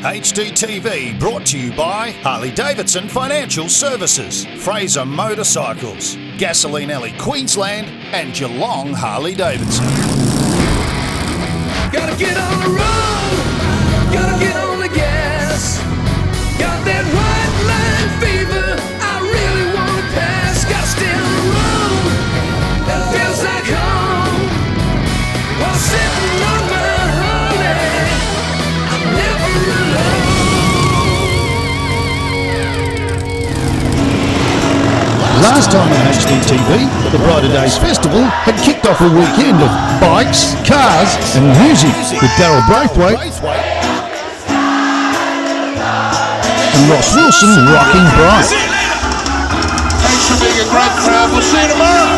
H-Dtv brought to you by Harley-Davidson Financial Services, Fraser Motorcycles, Gasoline Alley Queensland and Geelong Harley-Davidson. Gotta get on the road, gotta get on the gas. Got that white line fever, I really wanna pass. Gotta stay on the road, that feels like home. While sitting on my Harley, I'm never alone. Last time on H-Dtv, the Brighter Days Festival had kicked off a weekend of bikes, cars and music with Daryl Braithwaite and Ross Wilson rocking bright. Thanks for being a great crowd. We'll see you tomorrow.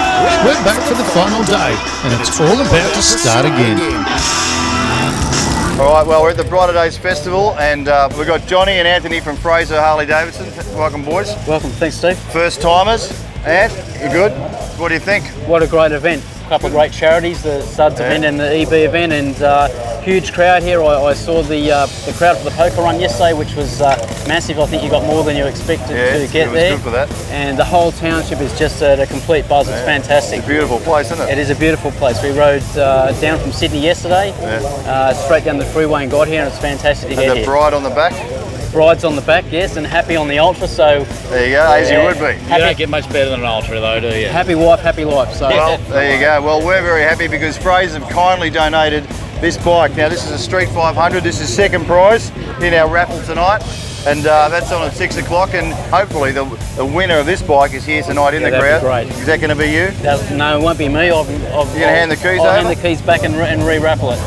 We're back for the final day and it's all about to start again. All right, well, we're at the Brighter Days Festival and we've got Johnny and Anthony from Fraser Harley-Davidson. Welcome, boys. Welcome, thanks Steve. First timers. Ant, you good? What do you think? What a great event. A couple of great charities, the Suds event and the EB event, and huge crowd here. I saw the crowd for the poker run yesterday, which was massive. I think you got more than you expected to get there. Good for that. And the whole township is just at a complete buzz. It's fantastic. It's a beautiful place, isn't it? It is a beautiful place. We rode down from Sydney yesterday, straight down the freeway and got here, and it's fantastic to get here. here. The bride on the back? Bride's on the back, yes, and happy on the Ultra, so... There you go, as you would be. You don't get much better than an Ultra though, do you? Happy wife, happy life, so... Well, there you go. Well, we're very happy because Fraser have kindly donated this bike. Now, this is a Street 500. This is second prize in our raffle tonight. And that's on at 6 o'clock, and hopefully the winner of this bike is here tonight in the crowd. Great. Is that going to be you? No, it won't be me. You're going to hand the keys over? I'll hand the keys back and re-raffle it.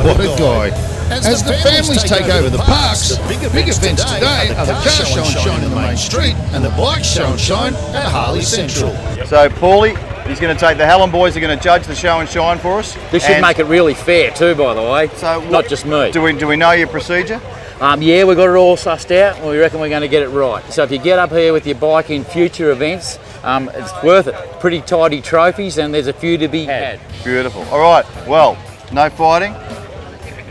What a guy. As the families take over the parks, the big events today are the car show and shine in the main street and the bike show and shine at Harley Central. So Paulie, he's going to take the Hallam boys are going to judge the show and shine for us. This should make it really fair too, by the way. So not just me. Do we know your procedure? Yeah, we've got it all sussed out. We reckon we're going to get it right. So if you get up here with your bike in future events, it's worth it. Pretty tidy trophies, and there's a few to be had. Beautiful. All right. Well, no fighting.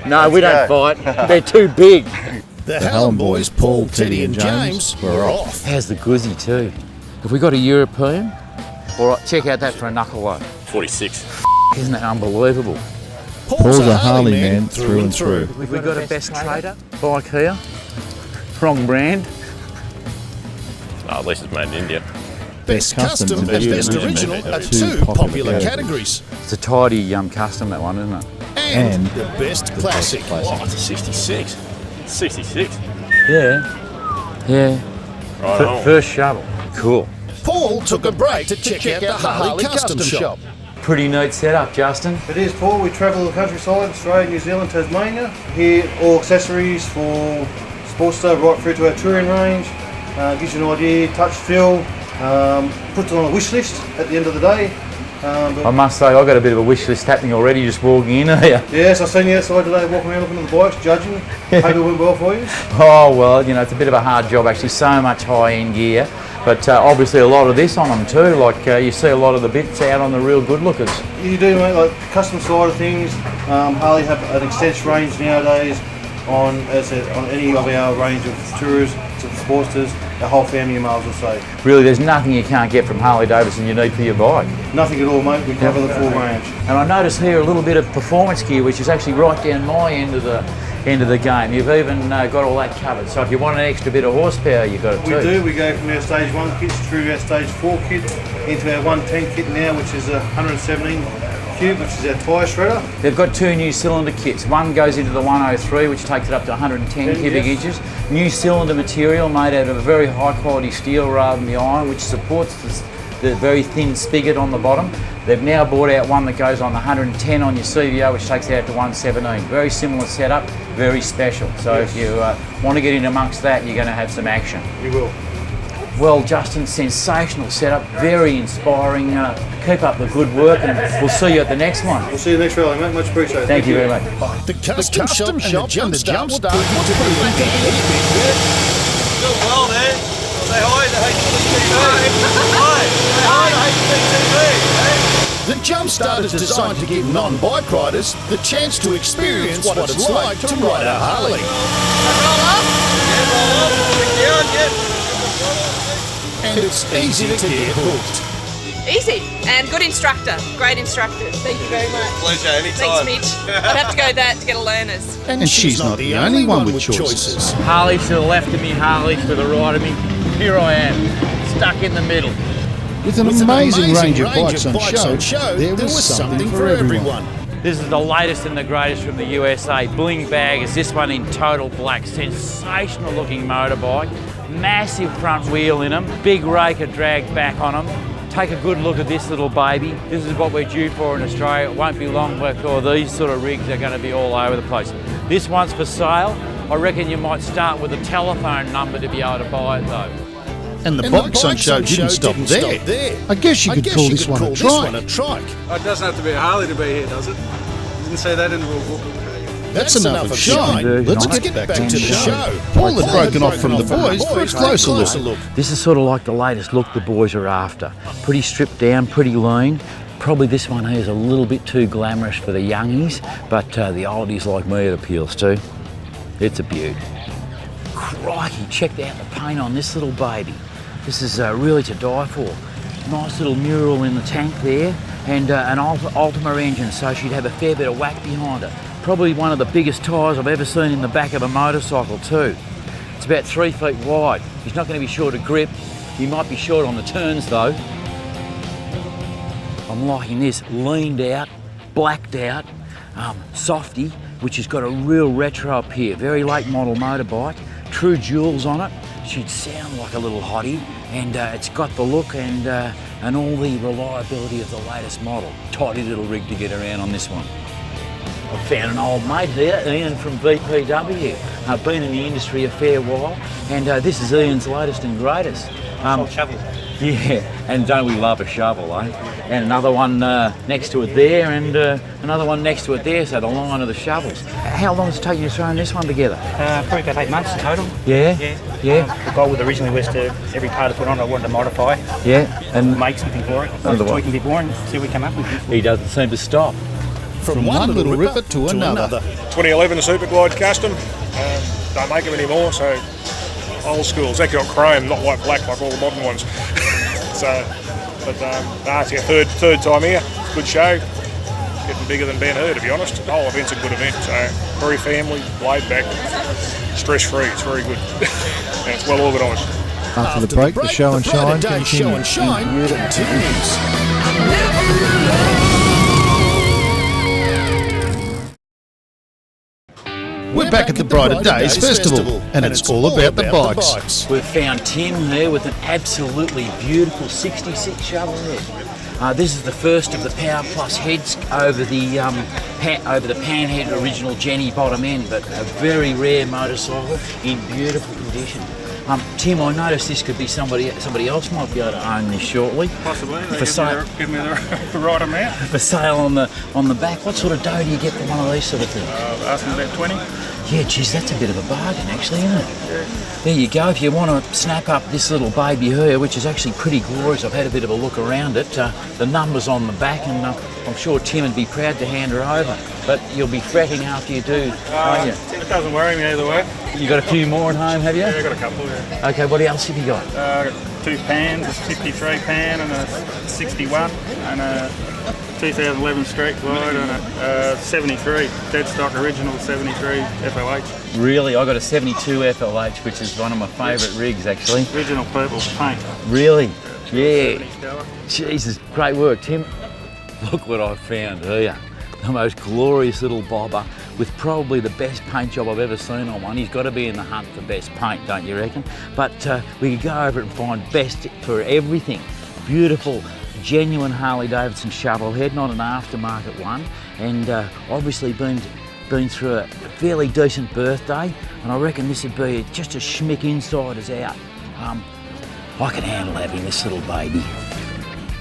No, we don't fight. They're too big. The Hallam boys, Paul, Teddy and James, were off. How's the Guzzy too? Have we got a European? All right, check out that for a knuckle low. 46. Isn't that unbelievable? Paul's a Harley man through and through. Have we got a best trader bike here? Wrong brand. Oh, at least it's made in India. Best custom and best original are two popular categories. It's a tidy custom, that one, isn't it? And the best classic. Oh, it's a 66. 66? Yeah. Right on. First shovel. Cool. Paul took a break to check out the Harley Custom Shop. Pretty neat setup, Justin. It is, Paul. We travel the countryside, Australia, New Zealand, Tasmania. Here, all accessories for Sportster right through to our touring range. Gives you an idea, touch, feel, puts it on a wish list at the end of the day. I must say, I've got a bit of a wish list happening already just walking in here. Yes, I've seen you outside today walking around looking at the bikes, judging. Hope it went well for you. Oh, well, it's a bit of a hard job actually, so much high-end gear. But obviously a lot of this on them too, like you see a lot of the bits out on the real good lookers. You do, mate, like custom side of things. Harley have an extensive range nowadays on any of our range of tourers, to Sportsters, the whole family of males will say. Really, there's nothing you can't get from Harley-Davidson you need for your bike. Nothing at all, mate. We cover the full range. And I notice here a little bit of performance gear, which is actually right down my end of the game. You've even got all that covered. So if you want an extra bit of horsepower, you've got it too. We do. We go from our stage 1 kits through our stage 4 kit into our 110 kit now, which is a 117 cube, which is our tyre shredder. They've got two new cylinder kits. One goes into the 103, which takes it up to 110 cubic inches. New cylinder material made out of a very high quality steel rather than the iron, which supports the very thin spigot on the bottom. They've now brought out one that goes on the 110 on your CVO, which takes it out to 117. Very similar setup, very special. So if you want to get in amongst that, you're going to have some action. You will. Well, Justin, sensational setup, very inspiring. Keep up the good work, and we'll see you at the next one. We'll see you next rally, mate. Much appreciated. Thank you very much. The custom shop and the jump start. Doing well, man. Say hi to H-Dtv. Hi. Say hi to H-Dtv. The jump start is designed to give non-bike riders the chance to experience what it's like to ride a Harley. and it's easy to get hooked. Easy and good instructor. Great instructor. Thank you very much. Pleasure, anytime. Thanks, Mitch. I'd have to go that to get a learner's. And she's not the only one with choices. Harley's to the left of me, Harley's to the right of me. Here I am, stuck in the middle. With an amazing range of bikes on show, there was something for everyone. This is the latest and the greatest from the USA. Bling bag is this one in total black. Sensational looking motorbike. Massive front wheel in them. Big raker drag back on them. Take a good look at this little baby. This is what we're due for in Australia. It won't be long before these sort of rigs are going to be all over the place. This one's for sale. I reckon you might start with a telephone number to be able to buy it though. And the bikes on show didn't stop there. I guess you could call this one a trike. Oh, it doesn't have to be a Harley to be here, does it? You didn't say that in the rule book. That's enough of shine. Let's get back to the show. Paul had broken off from the boys for a closer look. This is sort of like the latest look the boys are after. Pretty stripped down, pretty lean. Probably this one here is a little bit too glamorous for the youngies, but the oldies like me it appeals to. It's a beaut. Crikey, check out the paint on this little baby. This is really to die for. Nice little mural in the tank there, and an Ultima engine, so she'd have a fair bit of whack behind her. Probably one of the biggest tyres I've ever seen in the back of a motorcycle too. It's about 3 feet wide. He's not going to be short of grip. He might be short on the turns though. I'm liking this, leaned out, blacked out, softy, which has got a real retro appeal. Very late model motorbike, true jewels on it. She'd sound like a little hottie, and it's got the look and all the reliability of the latest model. Tidy little rig to get around on this one. I found an old mate here, Ian from VPW. I've been in the industry a fair while, and this is Ian's latest and greatest. Shovel. Yeah, and don't we love a shovel, eh? And another one next to it there, and another one next to it there, so the line of the shovels. How long does it take you to throw this one together? Probably about 8 months in total. Yeah? The goal was originally was to, every part I put on I wanted to modify. Yeah. And make something for it. Tweak a bit more and see what we come up with. He doesn't seem to stop. From one little ripper to another. 2011 Super Glide Custom. Don't make them anymore, so old school. It's actually got chrome, not white black like all the modern ones. It's our third time here. Good show. Getting bigger than Ben-Hur, to be honest. The whole event's a good event, so very family, laid back, stress free. It's very good. And it's well organised. After the break, the show and shine continues. We're back at the Brighter Days Festival, and it's all about the bikes. We've found Tim here with an absolutely beautiful 66 shovel head. This is the first of the Power Plus heads over the Panhead original Jenny bottom end, but a very rare motorcycle in beautiful condition. Tim, I noticed this could be somebody else might be able to own this shortly. Possibly. For sale, give me the right amount. For sale on the back. What sort of dough do you get for one of these sort of things? Asking about 20. Yeah, geez, that's a bit of a bargain actually, isn't it? Yeah. There you go. If you want to snap up this little baby here, which is actually pretty glorious, I've had a bit of a look around it. The number's on the back, and I'm sure Tim would be proud to hand her over. But you'll be fretting after you do, won't you? It doesn't worry me either way. You got a few more at home, have you? Yeah, I got a couple. Yeah. Okay, what else have you got? I got 2 pans, a 53 pan and a 61, and a 2011 Street Glide and a 73 dead stock original 73 FLH. Really? I got a 72 FLH, which is one of my favourite rigs actually. Original purple paint. Really? Yeah. Jesus, great work, Tim. Look what I found here. The most glorious little bobber with probably the best paint job I've ever seen on one. He's got to be in the hunt for best paint, don't you reckon? But we could go over it and find best for everything. Beautiful, genuine Harley Davidson shovel head, not an aftermarket one, and obviously been through a fairly decent birthday, and I reckon this would be just a schmick inside as out. I can handle having this little baby.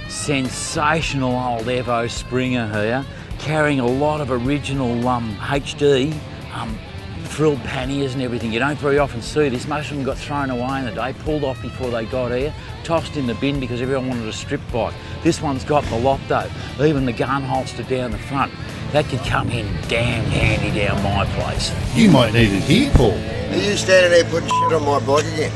Sensational old Evo Springer here, carrying a lot of original HD frilled panniers and everything. You don't very often see this. Most of them got thrown away in the day, pulled off before they got here, tossed in the bin because everyone wanted a strip bike. This one's got the lot though, even the gun holster down the front. That could come in damn handy down my place. You might need it here, Paul. Are you standing there putting shit on my bike again?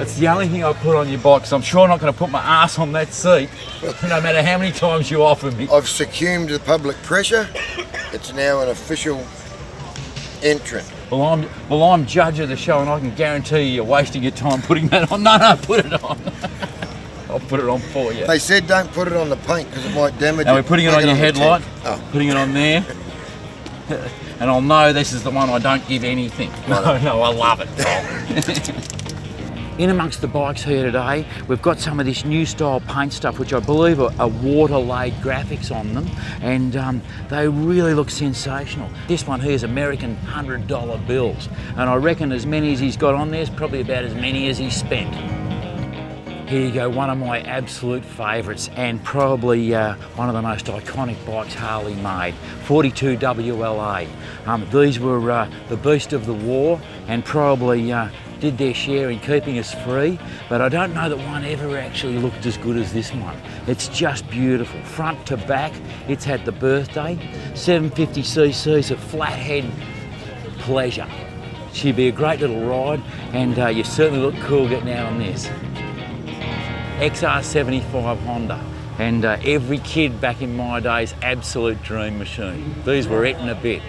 It's the only thing I put on your bike, 'cause I'm sure not going to put my ass on that seat, no matter how many times you offer me. I've succumbed to public pressure. It's now an official entrant. Well, I'm judge of the show, and I can guarantee you're wasting your time putting that on. No, put it on. I'll put it on for you. They said don't put it on the paint because it might damage it. Now we're putting it on your headlight, putting it on there, and I'll know this is the one I don't give anything. No, I love it. In amongst the bikes here today, we've got some of this new style paint stuff, which I believe are water-laid graphics on them, and they really look sensational. This one here is American $100 bills, and I reckon as many as he's got on there is probably about as many as he's spent. Here you go, one of my absolute favourites, and probably one of the most iconic bikes Harley made, 42 WLA. These were the beast of the war, and probably did their share in keeping us free, but I don't know that one ever actually looked as good as this one. It's just beautiful, front to back. It's had the birthday, 750cc's of flathead pleasure. She'd be a great little ride, and you certainly look cool getting out on this. XR75 Honda, and every kid back in my days absolute dream machine. These were it in a bit.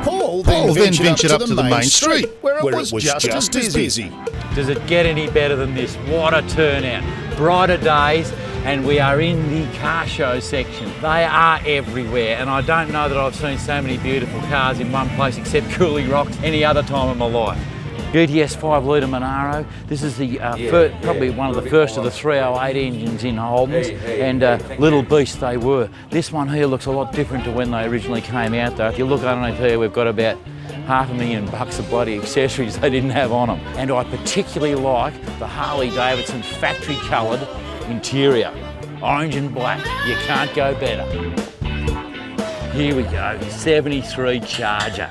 Paul then ventured up to the main street, where it was just as busy. Does it get any better than this? What a turnout. Brighter days, and we are in the car show section. They are everywhere, and I don't know that I've seen so many beautiful cars in one place except Cooley Rocks any other time in my life. GTS 5-litre Monaro. This is the probably one of the first of the 308 engines in Holden's, and little beasts they were. This one here looks a lot different to when they originally came out though. If you look underneath here, we've got about $500,000 of bloody accessories they didn't have on them. And I particularly like the Harley Davidson factory coloured interior. Orange and black, you can't go better. Here we go, 73 Charger.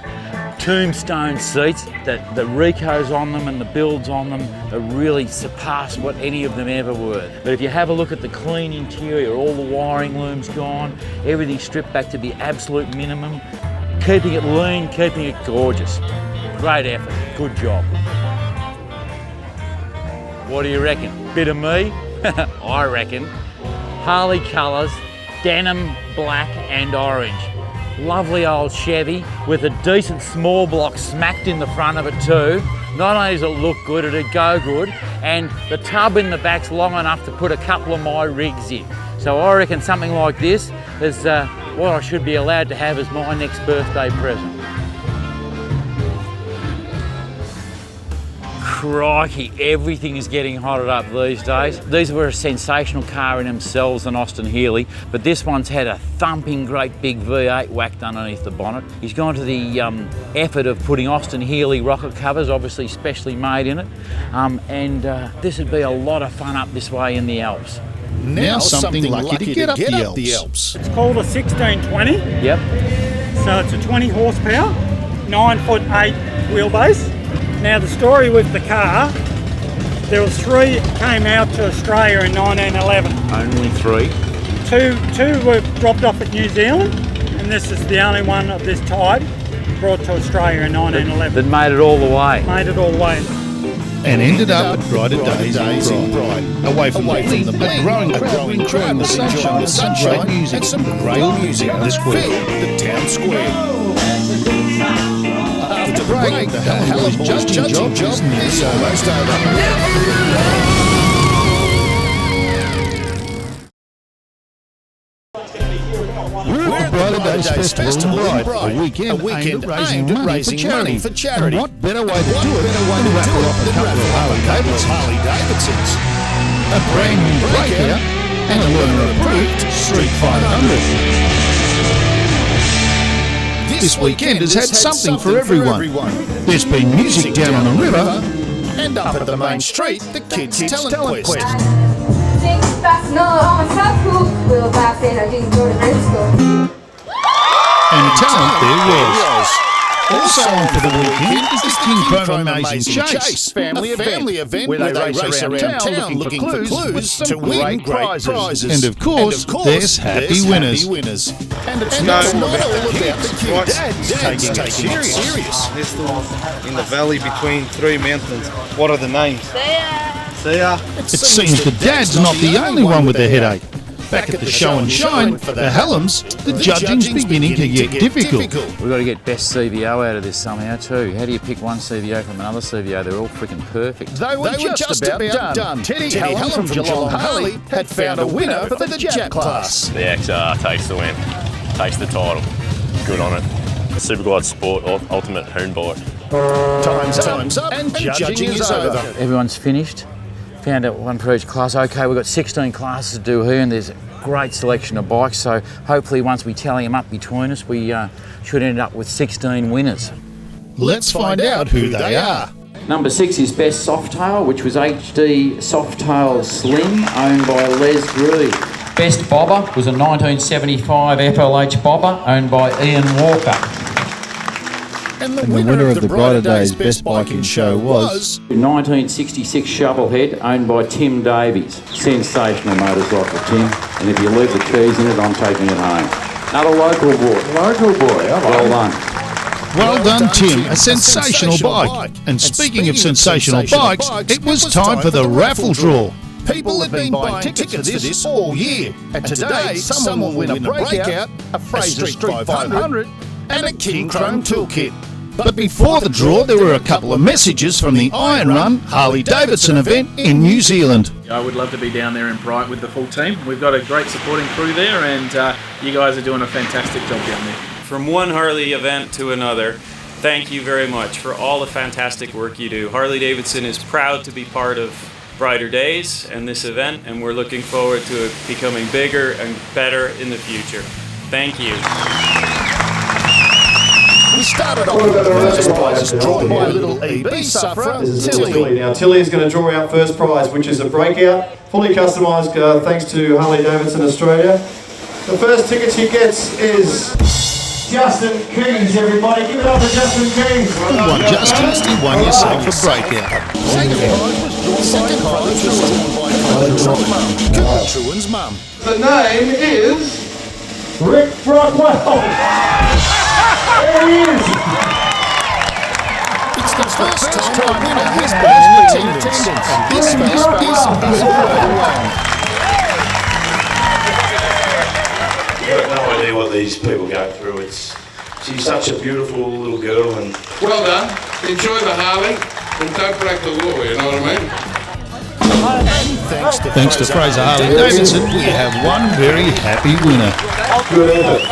Tombstone seats, the recos on them and the builds on them are really surpass what any of them ever were. But if you have a look at the clean interior, all the wiring loom's gone, everything's stripped back to the absolute minimum, keeping it lean, keeping it gorgeous. Great effort, good job. What do you reckon? Bit of me? I reckon. Harley colours, denim, black and orange. Lovely old Chevy with a decent small block smacked in the front of it too. Not only does it look good, it'd go good, and the tub in the back's long enough to put a couple of my rigs in. So I reckon something like this is what I should be allowed to have as my next birthday present. Crikey, everything is getting hotted up these days. These were a sensational car in themselves, an Austin Healey, but this one's had a thumping great big V8 whacked underneath the bonnet. He's gone to the effort of putting Austin Healey rocket covers, obviously specially made in it, and this would be a lot of fun up this way in the Alps. Now something lucky to get up the Alps. It's called a 1620. Yep. So it's a 20 horsepower, 9'8" wheelbase. Now the story with the car, there was 3 came out to Australia in 1911. Only 3? Two were dropped off at New Zealand, and this is the only one of this type brought to Australia in 1911. That made it all the way. Made it all the way. And ended up at brighter days in Pride. Away from the a growing crowd was enjoying the sunshine music and some great music that filled the town square. After the break, the Hell's judging job is almost over. We're at the Brighter Days Festival in Bright, a weekend aimed at raising money for charity. And what better way to do it than raffle off a couple of Harley Davidsons, a brand new breakout, and a learner-approved Street 500. This weekend has had something for everyone. There's been music down on the river, and up at the main street, the Kids Talent Quest. And talent there was. Also on for the weekend is the King Chrome Amazing Chase, family event where they race around town looking for clues to win great prizes. And of course, there's happy winners. And it's not all about the kids. Dad's taking it serious. Nestles in the valley between three mountains. What are the names? See ya. It seems the dad's not the only one with a headache. Back at the show and shine for the Hallums, the judging's beginning to get difficult. We've got to get best CVO out of this somehow too. How do you pick one CVO from another CVO? They're all freaking perfect. They were just about done. Teddy Hallam from Geelong Harley had found a winner for the Jap class. The XR takes the win, takes the title. Good on it. Superglide Sport Ultimate Hoon Bike. Time's up and judging is over. Everyone's finished. Found out one for each class. Okay, we've got 16 classes to do here, and there's a great selection of bikes. So hopefully once we tally them up between us, we should end up with 16 winners. Let's find out who they are. Number 6 is Best Softail, which was HD Softail Slim, owned by Les Drew. Best Bobber was a 1975 FLH Bobber, owned by Ian Walker. And the winner of the Brighter Days Best Biking Show was 1966 Shovelhead, owned by Tim Davies. Sensational motorcycle, Tim. And if you leave the keys in it, I'm taking it home. Another local boy. Well done. Well done, Tim. A sensational bike. And speaking of sensational bikes, it was time for the raffle draw. People have been buying tickets for this all year. And today, someone will win a breakout, a Fraser Street 500, and a King Chrome toolkit. But before the draw, there were a couple of messages from the Iron Run Harley-Davidson event in New Zealand. I would love to be down there in Bright with the full team. We've got a great supporting crew there, and you guys are doing a fantastic job down there. From one Harley event to another, thank you very much for all the fantastic work you do. Harley-Davidson is proud to be part of Brighter Days and this event, and we're looking forward to it becoming bigger and better in the future. Thank you. We started off with the first prizes drawn by little EB sufferer, Tilly. Now, Tilly is going to draw our first prize, which is a breakout, fully customised thanks to Harley-Davidson Australia. The first ticket she gets is Justin Keys, everybody. Give it up for Justin Keys. Good one, Justin. You won yourself a breakout. Second prize was drawn by Cooper Truan's mum. The name is Rick Brockwell. There he is. It's the first time winner has been in attendance. This is You've got no idea what these people go through. She's such a beautiful little girl, and well done. Enjoy the Harley and don't break the law, you know what I mean? Thanks to Fraser Harley-Davidson, we have one very happy winner. Good effort.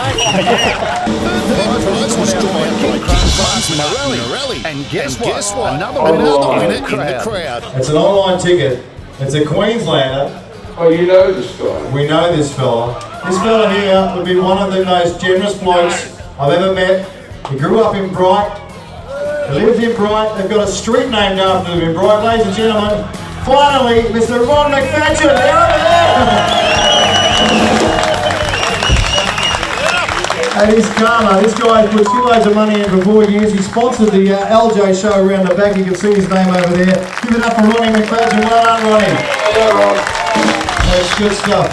And guess what? Another winner in the crowd. It's an online ticket. It's a Queenslander. Oh, you know this guy? We know this fella. This fella here would be one of the most generous blokes I've ever met. He grew up in Bright. He lives in Bright. They've got a street named after them in Bright. Ladies and gentlemen, finally, Mr. Ron McFadden. And his karma, this guy put 2 loads of money in for 4 years. He sponsored the LJ show around the back. You can see his name over there. Give it up for Ronnie McFadden. Well done, Ronnie. Well done, Ron. That's good stuff.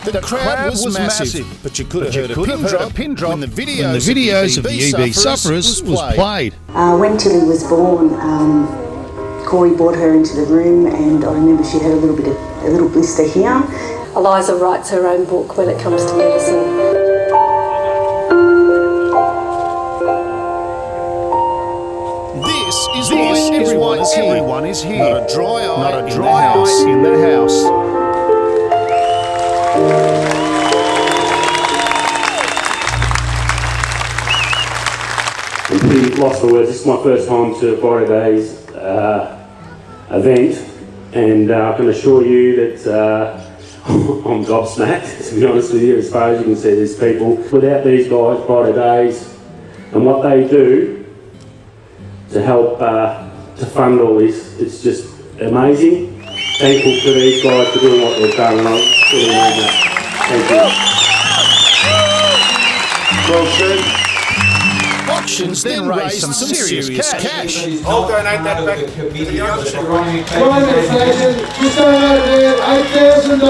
The crowd was massive, but you could have heard a pin drop when the videos of the EB sufferers was played. When Tilly was born, Corey brought her into the room, and I remember she had a little blister here. Eliza writes her own book when it comes to medicine. This is why everyone is here. Not a dry eye in the house. I'm pretty lost for words. This is my first time to Brighter Days event, and I can assure you that I'm gobsmacked, to be honest with you. As far as you can see, there's people. Without these guys, Brighter Days, and what they do to help to fund all this, it's just amazing. Thankful to these guys for doing what they've done, and I'll really mean that. Thank you. Well said. Auctions then raised some serious cash. I'll donate that back to the auction. Private station, just donated $8,000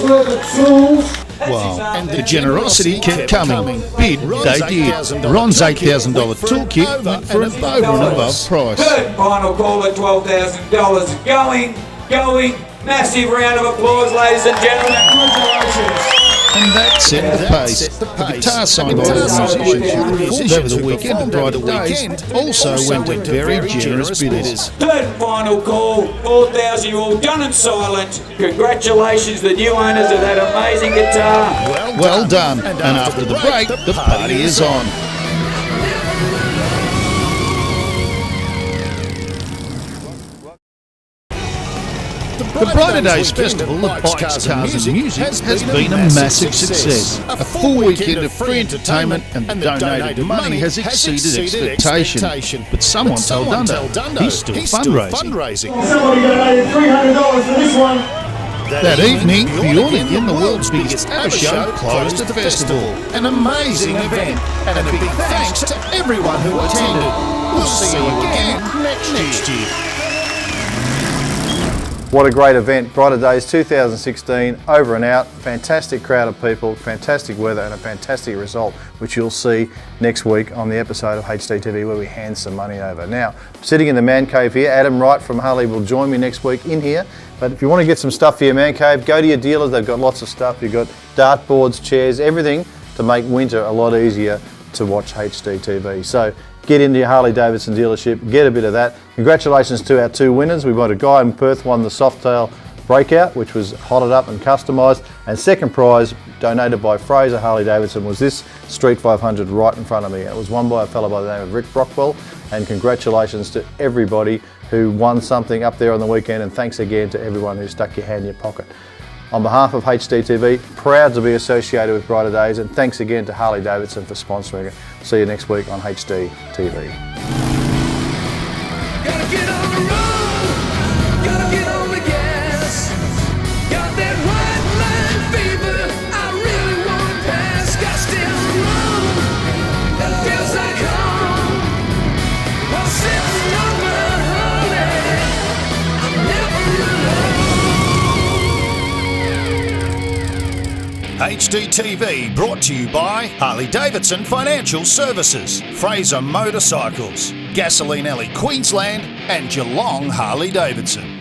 worth of tools. Wow, and the generosity kept coming. Bid they did. Ron's $8,000 toolkit went for an over and above price. Third and final call at $12,000. Going. Massive round of applause, ladies and gentlemen. Congratulations. And that set the pace. The guitar signed by the musicians over the weekend and Brighter Days also went to very generous bidders. Third and final call, 4,000. You're all done and silent. Congratulations, the new owners of that amazing guitar. Well done. And after the break, the party is on. The Brighter Days Festival of Bikes, Cars and Music has been a massive success. A full weekend of free entertainment and the donated money has exceeded expectation. But someone told Dunder he's still fundraising. Somebody donated $300 for this one. That evening, the Orlean, the world's biggest ABBA show, closed the festival. An amazing event, and a big thanks to everyone who attended. We'll see you again next year. What a great event. Brighter Days 2016, over and out. Fantastic crowd of people, fantastic weather and a fantastic result, which you'll see next week on the episode of H-Dtv where we hand some money over. Now, sitting in the man cave here, Adam Wright from Harley will join me next week in here. But if you want to get some stuff for your man cave, go to your dealers. They've got lots of stuff. You've got dartboards, chairs, everything to make winter a lot easier to watch H-Dtv. So get into your Harley Davidson dealership, get a bit of that. Congratulations to our two winners. We've got a guy in Perth won the Softail Breakout, which was hotted up and customised. And second prize, donated by Fraser Harley Davidson, was this Street 500 right in front of me. It was won by a fellow by the name of Rick Brockwell. And congratulations to everybody who won something up there on the weekend. And thanks again to everyone who stuck your hand in your pocket. On behalf of H-Dtv, proud to be associated with Brighter Days, and thanks again to Harley Davidson for sponsoring it. See you next week on H-Dtv. Gotta get on the road, gotta get on the gas. Got that white line fever, I really wanna pass. Got still room, that feels like home. While sitting on my Harley, I'm never alone. H-Dtv brought to you by Harley Davidson Financial Services, Fraser Motorcycles, Gasoline Alley Queensland and Geelong Harley Davidson.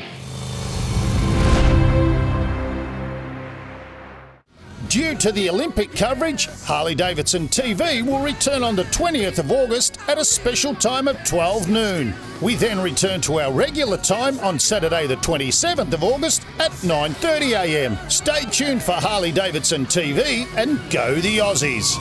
Due to the Olympic coverage, Harley Davidson TV will return on the 20th of August at a special time of 12 noon. We then return to our regular time on Saturday the 27th of August at 9:30 a.m. Stay tuned for Harley Davidson TV and go the Aussies.